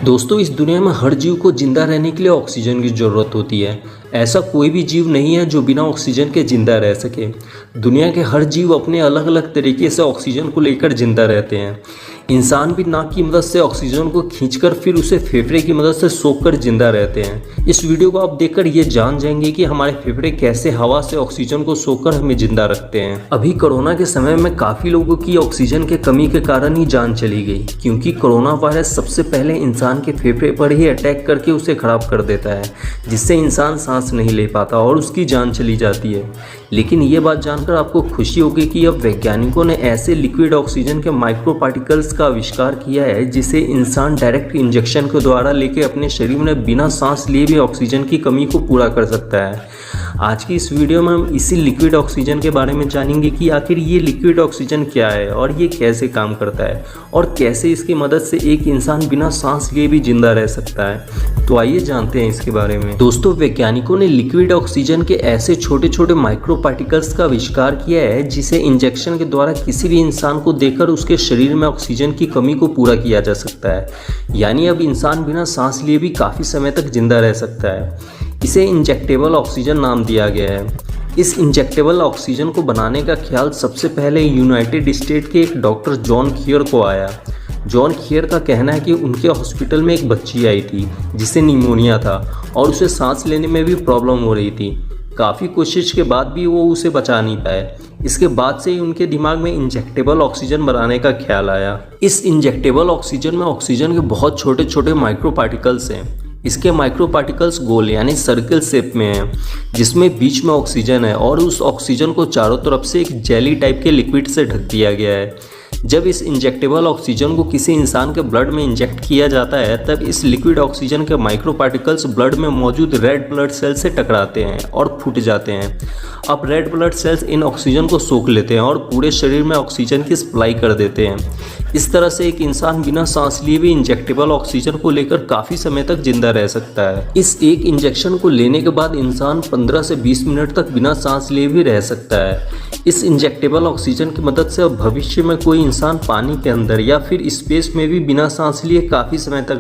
दोस्तों, इस दुनिया में हर जीव को जिंदा रहने के लिए ऑक्सीजन की ज़रूरत होती है। ऐसा कोई भी जीव नहीं है जो बिना ऑक्सीजन के जिंदा रह सके। दुनिया के हर जीव अपने अलग अलग तरीके से ऑक्सीजन को लेकर जिंदा रहते हैं। इंसान भी नाक की मदद से ऑक्सीजन को खींचकर फिर उसे फेफड़े की मदद से सोखकर जिंदा रहते हैं। इस वीडियो को आप देखकर ये जान जाएंगे कि हमारे फेफड़े कैसे हवा से ऑक्सीजन को सोखकर हमें जिंदा रखते हैं। अभी कोरोना के समय में काफ़ी लोगों की ऑक्सीजन के कमी के कारण ही जान चली गई, क्योंकि कोरोना वायरस सबसे पहले इंसान के फेफड़े पर ही अटैक करके उसे खराब कर देता है, जिससे इंसान सांस नहीं ले पाता और उसकी जान चली जाती है। लेकिन ये बात जानकर आपको खुशी होगी कि अब वैज्ञानिकों ने ऐसे लिक्विड ऑक्सीजन के माइक्रो पार्टिकल्स का आविष्कार किया है, जिसे इंसान डायरेक्ट इंजेक्शन के द्वारा लेके अपने शरीर में बिना सांस लिए भी ऑक्सीजन की कमी को पूरा कर सकता है। आज की इस वीडियो में हम इसी लिक्विड ऑक्सीजन के बारे में जानेंगे कि आखिर ये लिक्विड ऑक्सीजन क्या है और ये कैसे काम करता है और कैसे इसकी मदद से एक इंसान बिना सांस लिए भी जिंदा रह सकता है। तो आइए जानते हैं इसके बारे में। दोस्तों, वैज्ञानिकों ने लिक्विड ऑक्सीजन के ऐसे छोटे छोटे माइक्रो पार्टिकल्स का आविष्कार किया है, जिसे इंजेक्शन के द्वारा किसी भी इंसान को देकर उसके शरीर में ऑक्सीजन की कमी को पूरा किया जा सकता है। यानी अब इंसान बिना सांस लिए भी काफ़ी समय तक जिंदा रह सकता है। इसे इंजेक्टेबल ऑक्सीजन नाम दिया गया है। इस इंजेक्टेबल ऑक्सीजन को बनाने का ख्याल सबसे पहले यूनाइटेड स्टेट के एक डॉक्टर जॉन खियर को आया। जॉन खियर का कहना है कि उनके हॉस्पिटल में एक बच्ची आई थी जिसे निमोनिया था और उसे सांस लेने में भी प्रॉब्लम हो रही थी। काफ़ी कोशिश के बाद भी वो उसे बचा नहीं पाए। इसके बाद से ही उनके दिमाग में इंजेक्टेबल ऑक्सीजन बनाने का ख्याल आया। इस इंजेक्टेबल ऑक्सीजन में ऑक्सीजन के बहुत छोटे छोटे माइक्रो पार्टिकल्स हैं। इसके माइक्रो पार्टिकल्स गोल यानी सर्कल शेप में हैं, जिसमें बीच में ऑक्सीजन है और उस ऑक्सीजन को चारों तरफ से एक जेली टाइप के लिक्विड से ढक दिया गया है। जब इस इंजेक्टेबल ऑक्सीजन को किसी इंसान के ब्लड में इंजेक्ट किया जाता है, तब इस लिक्विड ऑक्सीजन के माइक्रो पार्टिकल्स ब्लड में मौजूद रेड ब्लड सेल से टकराते हैं और फूट जाते हैं। अब रेड ब्लड सेल्स इन ऑक्सीजन को सोख लेते हैं और पूरे शरीर में ऑक्सीजन की सप्लाई कर देते हैं। इस तरह से एक इंसान बिना सांस लिए भी इंजेक्टेबल ऑक्सीजन को लेकर काफ़ी समय तक जिंदा रह सकता है। इस एक इंजेक्शन को लेने के बाद इंसान 15 से 20 मिनट तक बिना सांस लिए भी रह सकता है। इस इंजेक्टेबल ऑक्सीजन की मदद से अब भविष्य में कोई इंसान पानी के अंदर या फिर स्पेस में भी बिना सांस लिए काफ़ी समय तक